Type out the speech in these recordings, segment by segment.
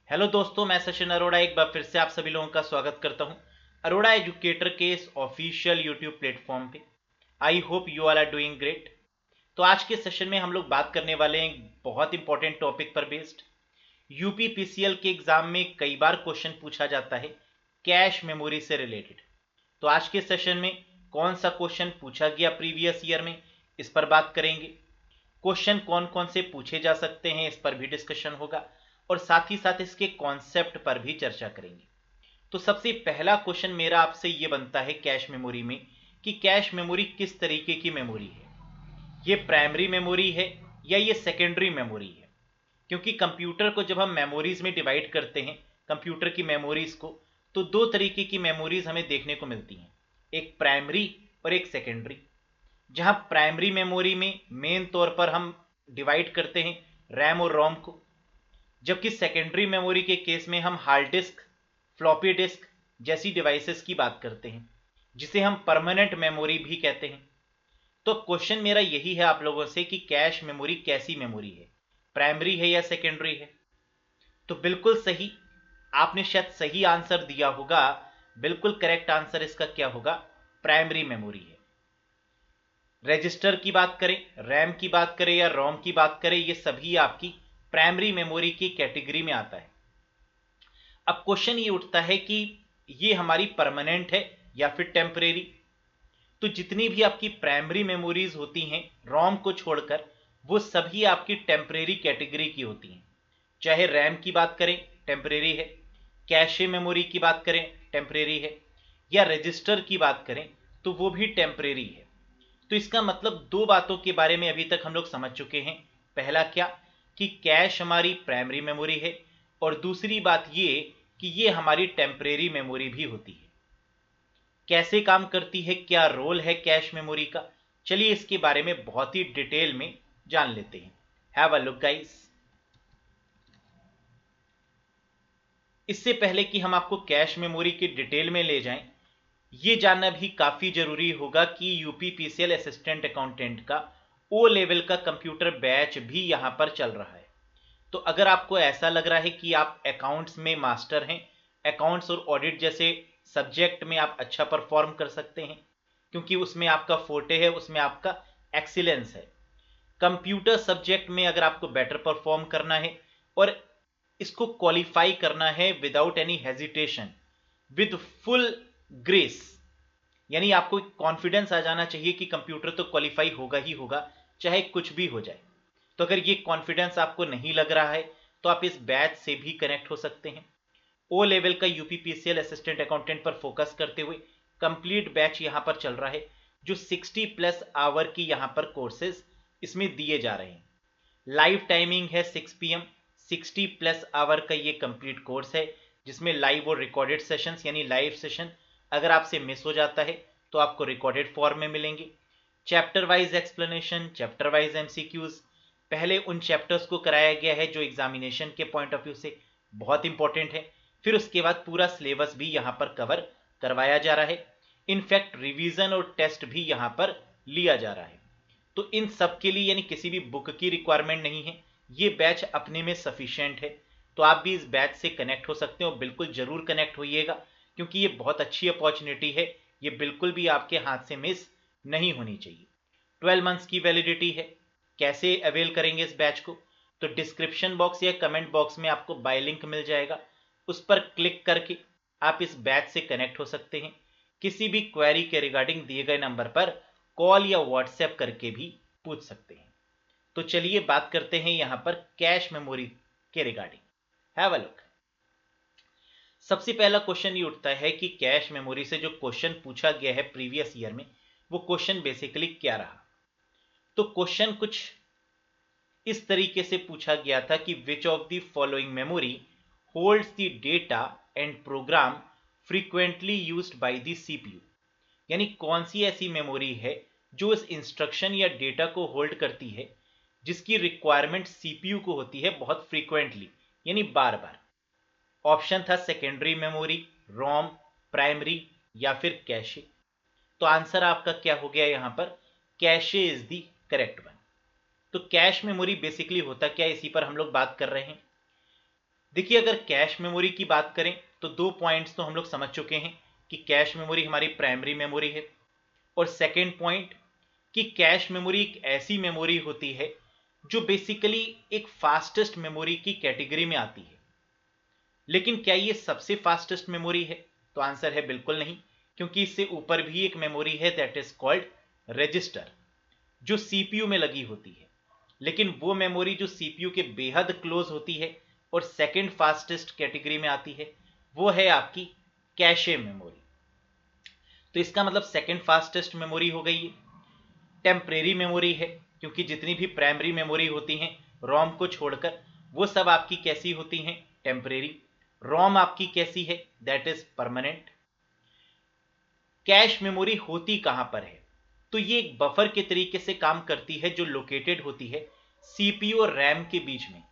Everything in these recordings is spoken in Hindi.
हेलो दोस्तों, मैं सचिन अरोड़ा एक बार फिर से आप सभी लोगों का स्वागत करता हूं अरोड़ा एजुकेटर के इस ऑफिशियल यूट्यूब प्लेटफॉर्म पे। I hope you all are doing great. तो आज के सेशन में हम लोग बात करने वाले हैं एक बहुत इंपॉर्टेंट टॉपिक पर बेस्ड। यूपी पीसीएल के एग्जाम में कई बार क्वेश्चन पूछा जाता है कैश मेमोरी से रिलेटेड। तो आज के सेशन में कौन सा क्वेश्चन पूछा गया प्रीवियस ईयर में, इस पर बात करेंगे। क्वेश्चन कौन कौन से पूछे जा सकते हैं, इस पर भी डिस्कशन होगा और साथ ही साथ इसके कॉन्सेप्ट पर भी चर्चा करेंगे। तो सबसे पहला क्वेश्चन मेरा आपसे यह बनता है कैश मेमोरी में कि कैश मेमोरी किस तरीके की मेमोरी है। ये प्राइमरी मेमोरी है या ये सेकेंडरी मेमोरी है। क्योंकि कंप्यूटर को जब हम मेमोरीज में डिवाइड करते हैं, कंप्यूटर की मेमोरीज को, तो दो तरीके की मेमोरीज हमें देखने को मिलती हैं, एक प्राइमरी और एक सेकेंडरी। जहां प्राइमरी मेमोरी में मेन तौर पर हम डिवाइड करते हैं रैम और रोम को, जबकि सेकेंडरी मेमोरी के केस में हम हार्ड डिस्क, फ्लॉपी डिस्क जैसी डिवाइसेस की बात करते हैं, जिसे हम परमानेंट मेमोरी भी कहते हैं। तो क्वेश्चन मेरा यही है आप लोगों से कि कैश मेमोरी कैसी मेमोरी है, प्राइमरी है या सेकेंडरी है। तो बिल्कुल सही, आपने शायद सही आंसर दिया होगा। बिल्कुल करेक्ट आंसर इसका क्या होगा, प्राइमरी मेमोरी है। रजिस्टर की बात करें, रैम की बात करें या रोम की बात करें, ये सभी आपकी प्राइमरी मेमोरी की कैटेगरी में आता है। अब क्वेश्चन ये उठता है कि ये हमारी परमानेंट है या फिर टेम्परेरी। तो जितनी भी आपकी प्राइमरी मेमोरीज होती हैं रोम को छोड़कर, वो सभी आपकी टेम्परेरी कैटेगरी की होती हैं। चाहे रैम की बात करें, टेम्परेरी है। कैशे मेमोरी की बात करें, टेम्परेरी है। या रजिस्टर की बात करें तो वो भी टेम्परेरी है। तो इसका मतलब दो बातों के बारे में अभी तक हम लोग समझ चुके हैं। पहला क्या, कि कैश हमारी प्राइमरी मेमोरी है, और दूसरी बात ये कि ये हमारी टेम्परेरी मेमोरी भी होती है। कैसे काम करती है, क्या रोल है कैश मेमोरी का, चलिए इसके बारे में बहुत ही डिटेल में जान लेते हैं। Have a look guys. इससे पहले कि हम आपको कैश मेमोरी की डिटेल में ले जाएं, ये जानना भी काफी जरूरी होगा कि यूपी पीसीएल असिस्टेंट अकाउंटेंट का ओ लेवल का कंप्यूटर बैच भी यहां पर चल रहा है। तो अगर आपको ऐसा लग रहा है कि आप अकाउंट्स में मास्टर हैं, अकाउंट्स और ऑडिट जैसे सब्जेक्ट में आप अच्छा परफॉर्म कर सकते हैं, क्योंकि उसमें आपका फोटे है, उसमें आपका एक्सीलेंस है। कंप्यूटर सब्जेक्ट में अगर आपको बेटर परफॉर्म करना है और इसको क्वालिफाई करना है without any hesitation, with full grace, यानी आपको कॉन्फिडेंस आ जाना चाहिए कि कंप्यूटर तो क्वालिफाई होगा ही होगा, चाहे कुछ भी हो जाए। तो अगर ये कॉन्फिडेंस आपको नहीं लग रहा है तो आप इस बैच से भी कनेक्ट हो सकते हैं। ओ लेवल का यूपी पीसीएल असिस्टेंट अकाउंटेंट पर फोकस करते हुए कंप्लीट बैच यहां पर चल रहा है, जो 60+ आवर की यहां पर कोर्सेज इसमें दिए जा रहे हैं। लाइव टाइमिंग है 6 PM। 60+ आवर का ये कंप्लीट कोर्स है, जिसमें लाइव और रिकॉर्डेड सेशंस, यानी लाइव सेशन अगर आपसे मिस हो जाता है तो आपको रिकॉर्डेड फॉर्म में मिलेंगे। Chapter wise explanation, chapter wise MCQs, पहले उन चैप्टर्स को कराया गया है जो एग्जामिनेशन के पॉइंट ऑफ व्यू से बहुत इंपॉर्टेंट है, फिर उसके बाद पूरा सिलेबस भी यहाँ पर कवर करवाया जा रहा है। इनफैक्ट रिवीजन और टेस्ट भी यहाँ पर लिया जा रहा है। तो इन सब के लिए यानी किसी भी बुक की रिक्वायरमेंट नहीं है, ये बैच अपने में सफिशिएंट है। तो आप भी इस बैच से कनेक्ट हो सकते हो, बिल्कुल जरूर कनेक्ट होइएगा, क्योंकि ये बहुत अच्छी अपॉर्चुनिटी है, ये बिल्कुल भी आपके हाथ से मिस नहीं होनी चाहिए। 12 मंथ्स की वैलिडिटी है। कैसे अवेल करेंगे इस बैच को, तो डिस्क्रिप्शन बॉक्स या कमेंट बॉक्स में आपको बाय लिंक मिल जाएगा, उस पर क्लिक करके आप इस बैच से कनेक्ट हो सकते हैं। किसी भी क्वेरी के रिगार्डिंग दिए गए नंबर पर कॉल या व्हाट्सएप करके भी पूछ सकते हैं। तो चलिए बात करते हैं यहां पर कैश मेमोरी के रिगार्डिंग। Have a look. सबसे पहला क्वेश्चन ये उठता है कि कैश मेमोरी से जो क्वेश्चन पूछा गया है प्रीवियस ईयर में, वो क्वेश्चन बेसिकली क्या रहा। तो क्वेश्चन कुछ इस तरीके से पूछा गया था कि which of the following memory holds the data and program frequently used by the CPU. यानी कौन सी ऐसी मेमोरी है जो इस इंस्ट्रक्शन या डेटा को होल्ड करती है, जिसकी रिक्वायरमेंट सीपीयू को होती है बहुत फ्रीक्वेंटली, यानी बार बार। ऑप्शन था सेकेंडरी मेमोरी, रोम, प्राइमरी या फिर कैशे। तो आंसर आपका क्या हो गया यहां पर, cache is the correct one. तो कैश मेमोरी बेसिकली होता क्या है, इसी पर हम लोग बात कर रहे हैं। देखिए, अगर कैश मेमोरी की बात करें तो दो पॉइंट्स तो हम लोग समझ चुके हैं कि कैश मेमोरी हमारी प्राइमरी मेमोरी है, और सेकेंड पॉइंट कि कैश मेमोरी एक ऐसी मेमोरी होती है जो बेसिकली एक फास्टेस्ट मेमोरी की कैटेगरी में आती है। लेकिन क्या ये सबसे फास्टेस्ट मेमोरी है? तो आंसर है बिल्कुल नहीं, क्योंकि इससे ऊपर भी एक मेमोरी है दैट इज कॉल्ड रजिस्टर, जो सीपीयू में लगी होती है। लेकिन वो मेमोरी जो सीपीयू के बेहद क्लोज होती है और सेकंड फास्टेस्ट कैटेगरी में आती है, वो है आपकी कैशे मेमोरी। तो इसका मतलब सेकंड फास्टेस्ट मेमोरी हो गई है। टेम्परेरी मेमोरी है, क्योंकि जितनी भी प्राइमरी मेमोरी होती हैं रोम को छोड़कर, वो सब आपकी कैसी होती हैं? टेम्परेरी। रोम आपकी कैसी है? That is permanent. Cache memory होती कहां पर है? तो ये एक बफर के तरीके से काम करती है जो लोकेटेड होती है सीपीयू और रैम के बीच में,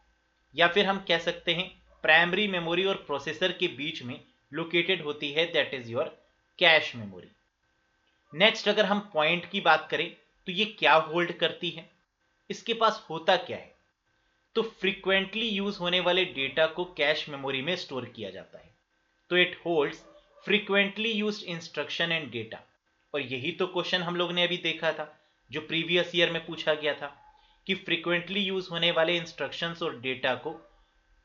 या फिर हम कह सकते हैं प्राइमरी मेमोरी और प्रोसेसर के बीच में लोकेटेड होती है, that is your cache memory. Next, अगर हम पॉइंट की बात करें तो ये क्या होल्ड करती है? इसके पास होता क्या है? तो फ्रीक्वेंटली यूज होने वाले डेटा को कैश मेमोरी में स्टोर किया जाता है। तो it holds frequently used instruction and data. और यही तो क्वेश्चन हम लोग ने अभी देखा था, जो प्रीवियस ईयर में पूछा गया था कि फ्रीक्वेंटली यूज होने वाले इंस्ट्रक्शंस और डेटा को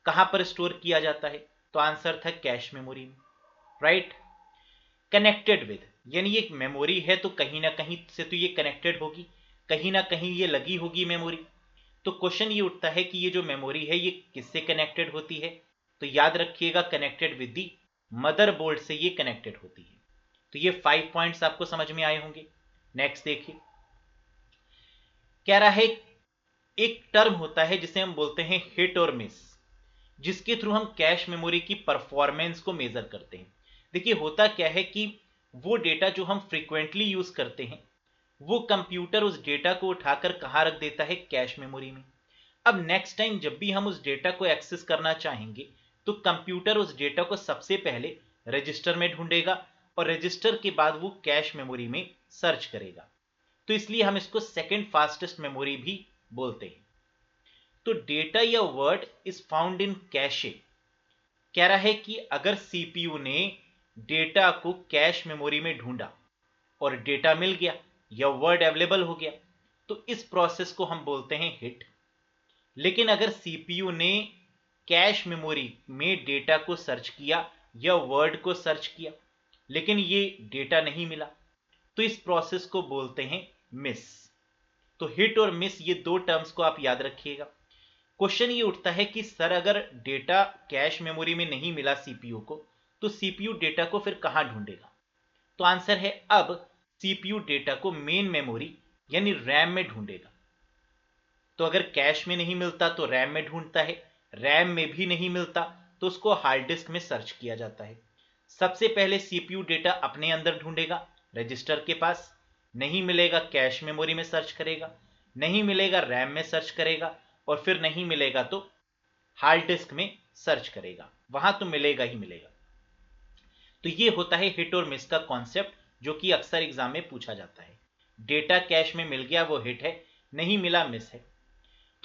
कहां पर स्टोर किया जाता है? तो आंसर था कैश मेमोरी में, राइट। कनेक्टेड विद, यानी एक मेमोरी है तो कहीं ना कहीं से तो ये कनेक्टेड होगी, कहीं ना कहीं ये लगी होगी मेमोरी। तो क्वेश्चन ये उठता है कि ये जो मेमोरी है ये किससे कनेक्टेड होती है? तो याद रखिएगा, कनेक्टेड विद दी मदरबोर्ड से ये कनेक्टेड होती है। तो ये 5 पॉइंट्स आपको समझ में आए होंगे। नेक्स्ट देखिए, कह रहा है एक टर्म होता है जिसे हम बोलते हैं हिट और मिस, जिसके थ्रू हम कैश मेमोरी की परफॉर्मेंस को मेजर करते हैं। देखिए, होता क्या है कि वो डेटा जो हम फ्रीक्वेंटली यूज करते हैं, वो कंप्यूटर उस डेटा को उठाकर कहां रख देता है? कैश मेमोरी में। अब नेक्स्ट टाइम जब भी हम उस डेटा को एक्सेस करना चाहेंगे तो कंप्यूटर उस डेटा को सबसे पहले रजिस्टर में ढूंढेगा और रजिस्टर के बाद वो कैश मेमोरी में सर्च करेगा। तो इसलिए हम इसको सेकंड फास्टेस्ट मेमोरी भी बोलते हैं। तो डेटा या word is found in cache. कह रहा है कि अगर सीपीयू ने डेटा को कैश मेमोरी में ढूंढा और डेटा मिल गया या वर्ड अवेलेबल हो गया, तो इस प्रोसेस को हम बोलते हैं हिट। लेकिन अगर सीपीयू ने कैश मेमोरी में डेटा को सर्च किया या वर्ड को सर्च किया लेकिन ये डेटा नहीं मिला, तो इस प्रोसेस को बोलते हैं मिस। तो हिट और मिस, ये दो टर्म्स को आप याद रखिएगा। क्वेश्चन ये उठता है कि सर अगर डेटा कैश मेमोरी में नहीं मिला सीपीयू को, तो सीपीयू डेटा को फिर कहां ढूंढेगा? तो आंसर है अब सीपीयू डेटा को मेन मेमोरी यानी रैम में ढूंढेगा। तो अगर कैश में नहीं मिलता तो रैम में ढूंढता है, रैम में भी नहीं मिलता तो उसको हार्ड डिस्क में सर्च किया जाता है। सबसे पहले सीपीयू डेटा अपने अंदर ढूंढेगा, रजिस्टर के पास नहीं मिलेगा, कैश मेमोरी में सर्च करेगा, नहीं मिलेगा रैम में सर्च करेगा, और फिर नहीं मिलेगा तो हार्ड डिस्क में सर्च करेगा, वहां तो मिलेगा ही मिलेगा। तो ये होता है हिट और मिस का कॉन्सेप्ट, जो कि अक्सर एग्जाम में पूछा जाता है। डेटा कैश में मिल गया वो हिट है, नहीं मिला मिस है।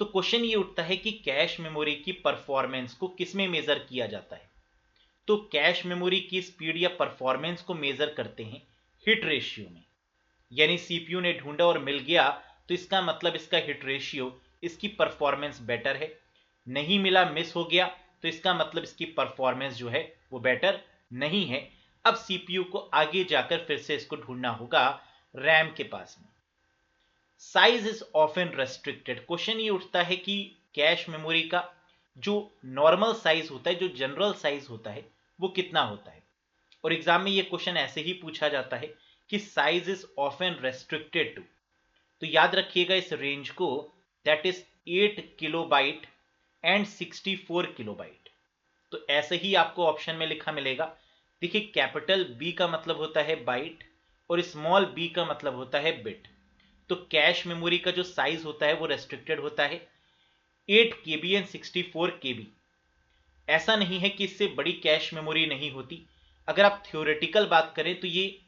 तो क्वेश्चन ये उठता है कि कैश मेमोरी की परफॉर्मेंस को किसमें मेजर किया जाता है? तो कैश मेमोरी की स्पीड या परफॉर्मेंस को मेजर करते हैं हिट रेशियो में। यानी सीपीयू ने ढूंढा और मिल गया तो इसका मतलब इसका हिट रेशियो, इसकी परफॉर्मेंस बेटर है। नहीं मिला, मिस हो गया, तो इसका मतलब इसकी परफॉर्मेंस जो है वो बेटर नहीं है। अब सीपीयू को आगे जाकर फिर से इसको ढूंढना होगा रैम के पास में। Size is often restricted. Question ये उठता है कि कैश मेमोरी का जो नॉर्मल साइज होता है, जो जनरल साइज होता है, वो कितना होता है? और एग्जाम में ये क्वेश्चन ऐसे ही पूछा जाता है कि size is often restricted to. तो याद रखिएगा इस रेंज को, that is 8 kilobyte and 64 kilobyte. तो ऐसे ही आपको ऑप्शन में लिखा मिलेगा। देखिए, कैपिटल बी का मतलब होता है बाइट और स्मॉल बी का मतलब होता है बिट। तो कैश मेमोरी का जो साइज होता है वो रेस्ट्रिक्टेड होता है 8 केबी एंड 64 केबी। ऐसा नहीं है कि इससे बड़ी कैश मेमोरी नहीं होती। अगर आप थ्योरेटिकल बात करें तो ये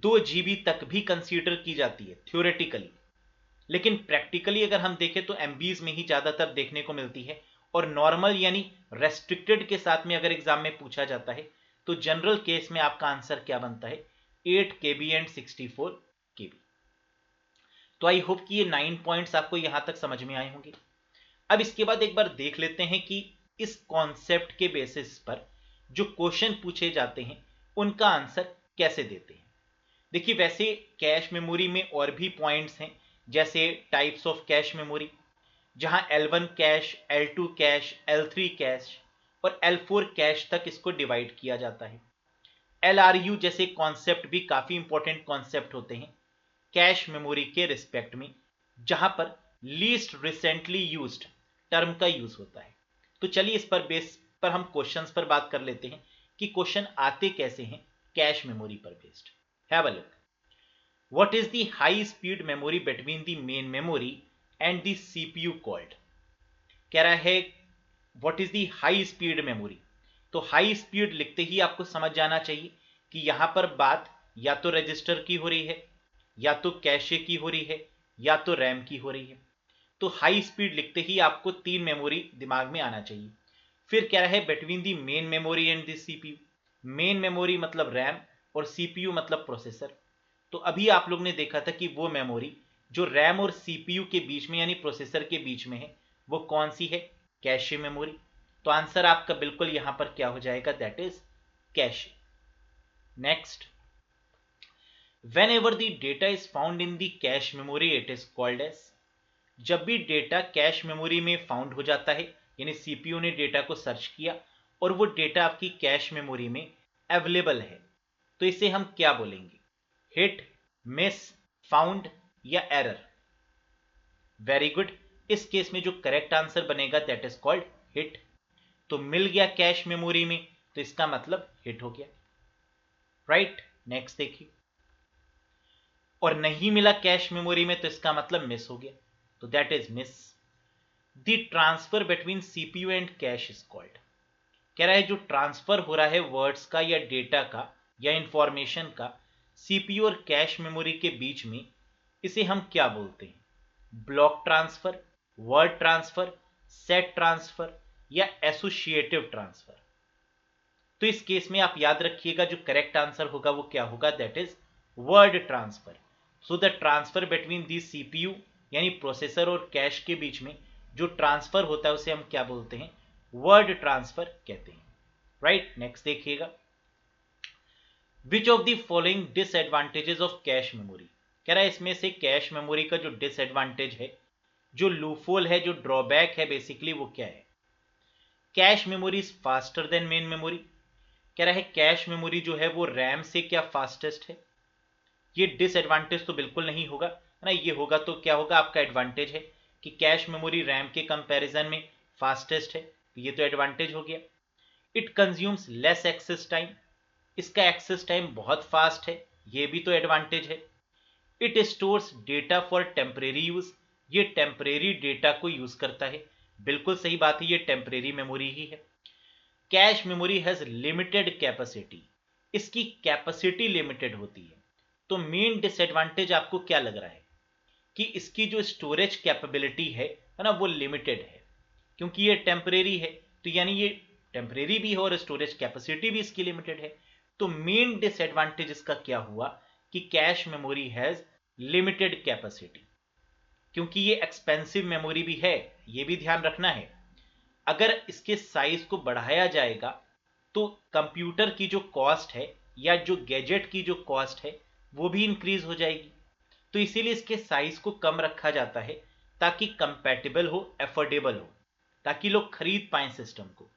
2 जीबी तक भी कंसीडर की जाती है थ्योरेटिकली, लेकिन प्रैक्टिकली अगर हम देखें तो एमबीज में ही ज्यादातर देखने को मिलती है और नॉर्मल यानी रेस्ट्रिक्टेड के साथ में अगर एग्जाम में पूछा जाता है तो जनरल केस में आपका आंसर क्या बनता है, 8 KB एंड 64 KB। तो आई होप कि ये 9 पॉइंट्स आपको यहां तक समझ में आए होंगे। अब इसके बाद एक बार देख लेते हैं कि इस कॉन्सेप्ट के बेसिस पर जो क्वेश्चन पूछे जाते हैं उनका आंसर कैसे देते हैं। देखिए वैसे कैश मेमोरी में और भी पॉइंट्स हैं, जैसे टाइप्स ऑफ कैश मेमोरी, जहां L1 cash, L2 cash, L3 cash और L4 कैश तक इसको डिवाइड किया जाता है। LRU जैसे कॉन्सेप्ट भी काफी इंपॉर्टेंट कॉन्सेप्ट होते हैं कैश मेमोरी के रिस्पेक्ट में, जहां पर लीस्ट रिसेंटली यूज्ड टर्म का यूज होता है। तो चलिए इस पर बेस पर हम क्वेश्चंस पर बात कर लेते हैं कि क्वेश्चन आते कैसे हैं कैश मेमोरी पर based. Have a look. What is the high speed memory between the main memory and the CPU called. कह रहा है what is the high speed memory. तो हाई स्पीड लिखते ही आपको समझ जाना चाहिए कि यहां पर बात या तो रजिस्टर की हो रही है, या तो कैशे की हो रही है, या तो रैम की हो रही है। तो हाई स्पीड लिखते ही आपको 3 मेमोरी दिमाग में आना चाहिए। फिर कह रहा है between the main memory and the CPU. Main memory मतलब रैम और सीपीयू मतलब प्रोसेसर। तो अभी आप लोग ने देखा था कि वो मेमोरी जो रैम और सीपीयू के बीच में यानी प्रोसेसर के बीच में है वो कौन सी है, कैशे मेमोरी। तो आंसर आपका बिल्कुल यहां पर क्या हो जाएगा, that is cache. Next, whenever the data is found in the cache memory it is called as। जब भी डेटा कैश मेमोरी में फाउंड हो जाता है यानी सीपीयू ने डेटा को सर्च किया और वो डेटा आपकी कैश मेमोरी में अवेलेबल है, तो इसे हम क्या बोलेंगे, हिट, मिस, फाउंड या एरर। Very good. इस केस में जो करेक्ट आंसर बनेगा दैट इज कॉल्ड हिट। तो मिल गया कैश मेमोरी में तो इसका मतलब हिट हो गया, राइट। नेक्स्ट देखिए, और नहीं मिला कैश मेमोरी में तो इसका मतलब मिस हो गया, तो that is miss. The transfer between CPU and cash is called. कह रहा है जो ट्रांसफर हो रहा है वर्ड्स का या डेटा का या इंफॉर्मेशन का सीपीयू और कैश मेमोरी के बीच में, इसे हम क्या बोलते हैं, block transfer, word transfer, set transfer या एसोसिएटिव ट्रांसफर। तो इस केस में आप याद रखिएगा जो करेक्ट आंसर होगा वो क्या होगा, that is word transfer. So the transfer between the CPU यानी प्रोसेसर और कैश के बीच में जो ट्रांसफर होता है उसे हम क्या बोलते हैं, वर्ड ट्रांसफर कहते हैं, राइट। नेक्स्ट देखिएगा, विच of the following disadvantages of cache memory. कह रहा है इसमें से कैश मेमोरी का जो डिसएडवांटेज है, जो लूफोल है, जो ड्रॉबैक है, बेसिकली वो क्या है। Cash memory is faster than main memory. कह रहा है कैश मेमोरी जो है वो रैम से क्या फास्टेस्ट है। ये डिसएडवांटेज तो बिल्कुल नहीं होगा, है ना। ये होगा तो क्या होगा, आपका एडवांटेज है कि कैश मेमोरी रैम के कंपैरिजन में फास्टेस्ट है, तो ये तो एडवांटेज हो गया। It consumes less access time. इसका एक्सेस टाइम बहुत फास्ट है, ये भी तो एडवांटेज है। It stores data for temporary use. ये टेम्परेरी डेटा को यूज करता है, बिल्कुल सही बात है, ये टेम्परेरी मेमोरी ही है। Cache memory has limited capacity. इसकी कैपेसिटी लिमिटेड होती है। तो मेन डिसएडवांटेज आपको क्या लग रहा है कि इसकी जो स्टोरेज कैपेबिलिटी है ना, वो लिमिटेड है, क्योंकि ये टेम्परेरी है, तो यानी ये टेम्परेरी भी है और स्टोरेज कैपेसिटी भी इसकी लिमिटेड है। तो मेन डिसएडवांटेज इसका क्या हुआ कि cache memory has limited capacity, क्योंकि ये एक्सपेंसिव मेमोरी भी है, ये भी ध्यान रखना है। अगर इसके साइज को बढ़ाया जाएगा तो कंप्यूटर की जो कॉस्ट है या जो गैजेट की जो कॉस्ट है वो भी इंक्रीज हो जाएगी। तो इसीलिए इसके साइज को कम रखा जाता है ताकि कंपैटिबल हो, एफोर्डेबल हो, ताकि लोग खरीद पाएं सिस्टम को।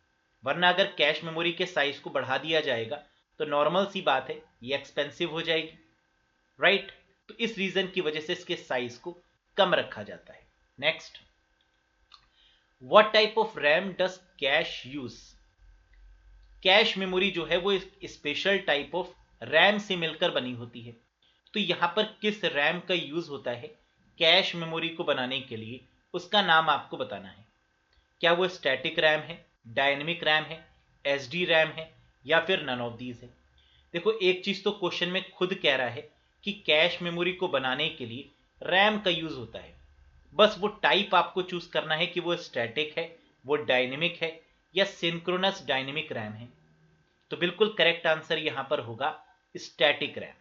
वरना अगर कैश मेमोरी के साइज को बढ़ा दिया जाएगा तो नॉर्मल सी बात है ये एक्सपेंसिव हो जाएगी, राइट। तो इस रीजन की वजह से इसके साइज को कम रखा जाता है। Next, what type of RAM does cash use. Cache memory जो है वो स्पेशल टाइप ऑफ रैम से मिलकर बनी होती है। तो यहां पर किस रैम का यूज होता है कैश मेमोरी को बनाने के लिए, उसका नाम आपको बताना है। क्या वो स्टैटिक रैम है, डायनेमिक रैम है, एसडी रैम है या फिर नन ऑफ दीज है। देखो एक चीज तो क्वेश्चन में खुद कह रहा है कि कैश मेमोरी को बनाने के लिए रैम का यूज होता है, बस वो टाइप आपको चूज करना है कि वो स्टैटिक है, वो डायनेमिक है या सिंक्रोनस डायनेमिक रैम है? तो बिल्कुल करेक्ट आंसर यहां पर होगा स्टैटिक रैम,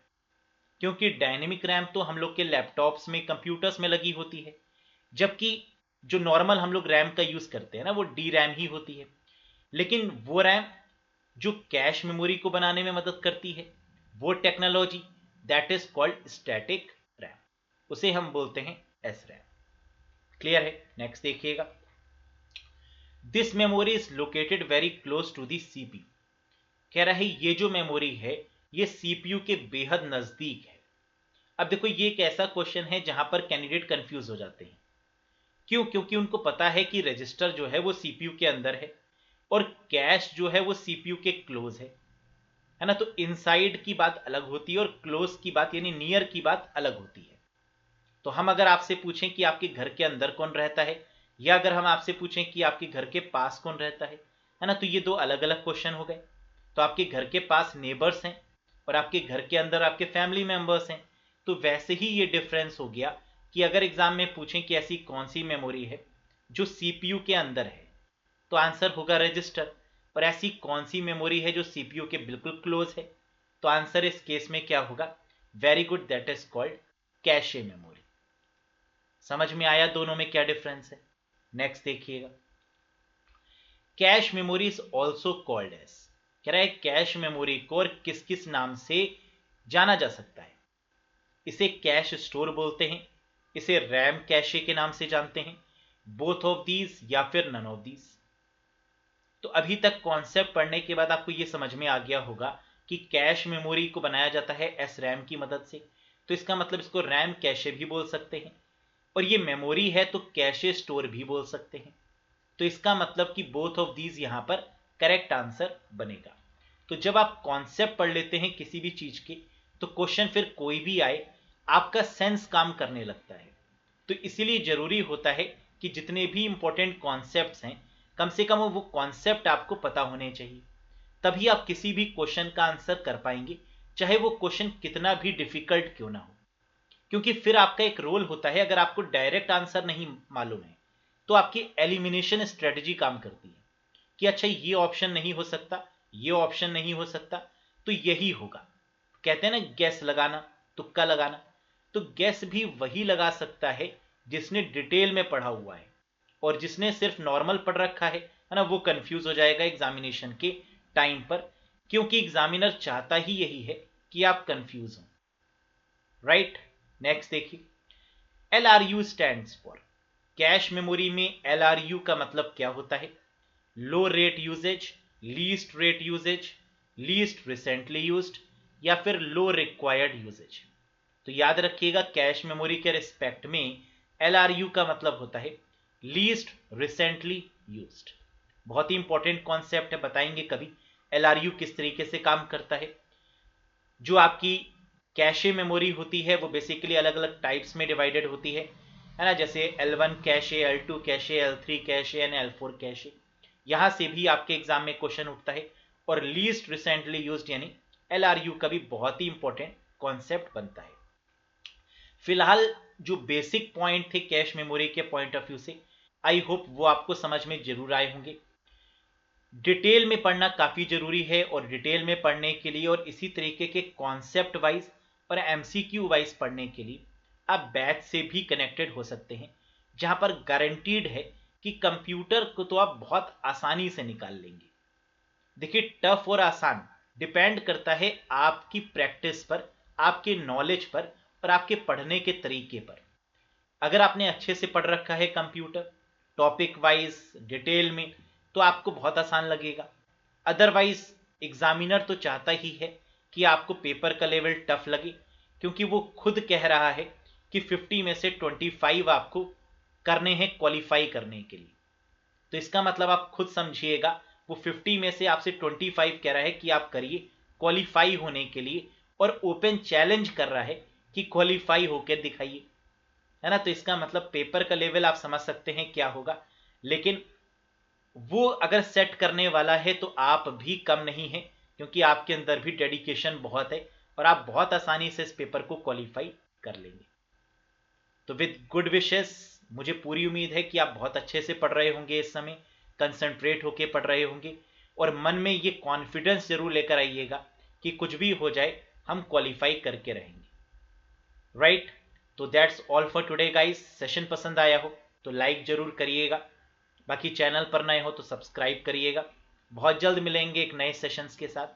क्योंकि डायनेमिक रैम तो हम लोग के लैपटॉप्स में, कंप्यूटर्स में लगी होती है, जबकि जो नॉर्मल हम लोग रैम का यूज करते हैं ना, वो डी रैम ही होती है। लेकिन वो रैम जो कैश मेमोरी को बनाने में मदद करती है, वो technology, that is called static RAM, उसे हम बोलते हैं एस रैम। क्लियर है? नेक्स्ट देखिएगा, this memory is located very close to the CPU. कह रहा है ये जो मेमोरी है ये सीपीयू के बेहद नजदीक है। अब देखो ये एक ऐसा क्वेश्चन है जहां पर कैंडिडेट कंफ्यूज हो जाते हैं। क्यों? क्योंकि उनको पता है कि रजिस्टर जो है वो सीपीयू के अंदर है और कैश जो है वो सीपीयू के क्लोज है ना। तो इनसाइड की बात अलग होती है और क्लोज की बात यानी नियर की बात अलग होती है। तो हम अगर आपसे पूछें कि आपके घर के अंदर कौन रहता है, या अगर हम आपसे पूछें कि आपके घर के पास कौन रहता है ना, तो ये दो अलग अलग क्वेश्चन हो गए। तो आपके घर के पास नेबर्स हैं और आपके घर के अंदर आपके फैमिली मेंबर्स हैं। तो वैसे ही ये डिफरेंस हो गया कि अगर एग्जाम में पूछें कि ऐसी कौन सी मेमोरी है जो सीपीयू के अंदर है, तो आंसर होगा रजिस्टर। और ऐसी कौन सी मेमोरी है जो सीपीयू के बिल्कुल क्लोज है, तो आंसर इस केस में क्या होगा? Very good, that is called cache memory. समझ में आया दोनों में क्या डिफरेंस है? नेक्स्ट देखिएगा, cache memory is also called as. कह रहा है कैश मेमोरी को और किस किस नाम से जाना जा सकता है? इसे कैश स्टोर बोलते हैं, इसे रैम कैशे के नाम से जानते हैं, बोथ ऑफ दीज या फिर नन ऑफ दीज। तो अभी तक कॉन्सेप्ट पढ़ने के बाद आपको यह समझ में आ गया होगा कि कैश मेमोरी को बनाया जाता है एस रैम की मदद से, तो इसका मतलब इसको रैम कैशे भी बोल सकते हैं, और ये मेमोरी है तो कैशे स्टोर भी बोल सकते हैं। तो इसका मतलब कि बोथ ऑफ दीज यहां पर करेक्ट आंसर बनेगा। तो जब आप कॉन्सेप्ट पढ़ लेते हैं किसी भी चीज के, तो क्वेश्चन फिर कोई भी आए आपका सेंस काम करने लगता है। तो इसीलिए जरूरी होता है कि जितने भी इंपॉर्टेंट कॉन्सेप्ट्स हैं, कम से कम वो कॉन्सेप्ट आपको पता होने चाहिए, तभी आप किसी भी क्वेश्चन का आंसर कर पाएंगे, चाहे वो क्वेश्चन कितना भी डिफिकल्ट क्यों ना हो। क्योंकि फिर आपका एक रोल होता है, अगर आपको डायरेक्ट आंसर नहीं मालूम है तो आपकी एलिमिनेशन स्ट्रेटजी काम करती है कि अच्छा ये ऑप्शन नहीं हो सकता, ये ऑप्शन नहीं हो सकता, तो यही होगा। कहते हैं ना गैस लगाना, तुक्का लगाना। तो गैस भी वही लगा सकता है जिसने डिटेल में पढ़ा हुआ है, और जिसने सिर्फ नॉर्मल पढ़ रखा है ना, वो कंफ्यूज हो जाएगा एग्जामिनेशन के टाइम पर, क्योंकि एग्जामिनर चाहता ही यही है कि आप कंफ्यूज हो। राइट? नेक्स्ट देखिए, LRU stands for. Cache memory में LRU का मतलब क्या होता है? Low rate usages, least rate usages, least recently used, या फिर लो रिक्वायर्ड यूजेज। तो याद रखिएगा कैश मेमोरी के रिस्पेक्ट में LRU का मतलब होता है लीस्ट रिसेंटली यूज्ड। बहुत ही इंपॉर्टेंट कॉन्सेप्ट है, बताएंगे कभी LRU किस तरीके से काम करता है। जो आपकी कैशे मेमोरी होती है वो बेसिकली अलग अलग टाइप्स में डिवाइडेड होती है ना, जैसे L1 cache, L2 cache, L3 cache and L4 cache. यहां से भी आपके एग्जाम में क्वेश्चन उठता है। और लीस्ट रिसेंटली यूज्ड यानी LRU का भी बहुत ही इंपॉर्टेंट कॉन्सेप्ट बनता है। फिलहाल जो बेसिक पॉइंट थे कैश मेमोरी के पॉइंट ऑफ व्यू से, आई होप वो आपको समझ में जरूर आए होंगे। डिटेल में पढ़ना काफ़ी ज़रूरी है, और डिटेल में पढ़ने के लिए और इसी तरीके के कॉन्सेप्ट वाइज और MCQ वाइज पढ़ने के लिए आप बैच से भी कनेक्टेड हो सकते हैं, जहां पर गारंटीड है कि कंप्यूटर को तो आप बहुत आसानी से निकाल लेंगे। देखिए टफ और आसान डिपेंड करता है आपकी प्रैक्टिस पर, आपके नॉलेज पर और आपके पढ़ने के तरीके पर। अगर आपने अच्छे से पढ़ रखा है कंप्यूटर टॉपिक वाइज डिटेल में, तो आपको बहुत आसान लगेगा। अदरवाइज एग्जामिनर तो चाहता ही है कि आपको पेपर का लेवल टफ लगे, क्योंकि वो खुद कह रहा है कि 50 में से 25 आपको करने हैं क्वालिफाई करने के लिए। तो इसका मतलब आप खुद समझिएगा, वो 50 में से आपसे 25 कह रहा है कि आप करिए क्वालिफाई होने के लिए, और ओपन चैलेंज कर रहा है कि क्वालिफाई होकर दिखाइए, है ना। तो इसका मतलब पेपर का लेवल आप समझ सकते हैं क्या होगा। लेकिन वो अगर सेट करने वाला है तो आप भी कम नहीं है, क्योंकि आपके अंदर भी डेडिकेशन बहुत है और आप बहुत आसानी से इस पेपर को क्वालिफाई कर लेंगे। तो विद गुड विशेस, मुझे पूरी उम्मीद है कि आप बहुत अच्छे से पढ़ रहे होंगे इस समय। कंसंट्रेट होके पढ़ रहे होंगे और मन में ये कॉन्फिडेंस जरूर लेकर आइएगा कि कुछ भी हो जाए हम क्वालिफाई करके रहेंगे। राइट, तो that's all for today guys. Session पसंद आया हो तो लाइक जरूर करिएगा, बाकी चैनल पर नए हो तो सब्सक्राइब करिएगा। बहुत जल्द मिलेंगे एक नए सेशंस के साथ।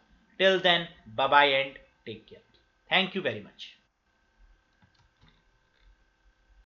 Till then, bye bye and take care. Thank you very much.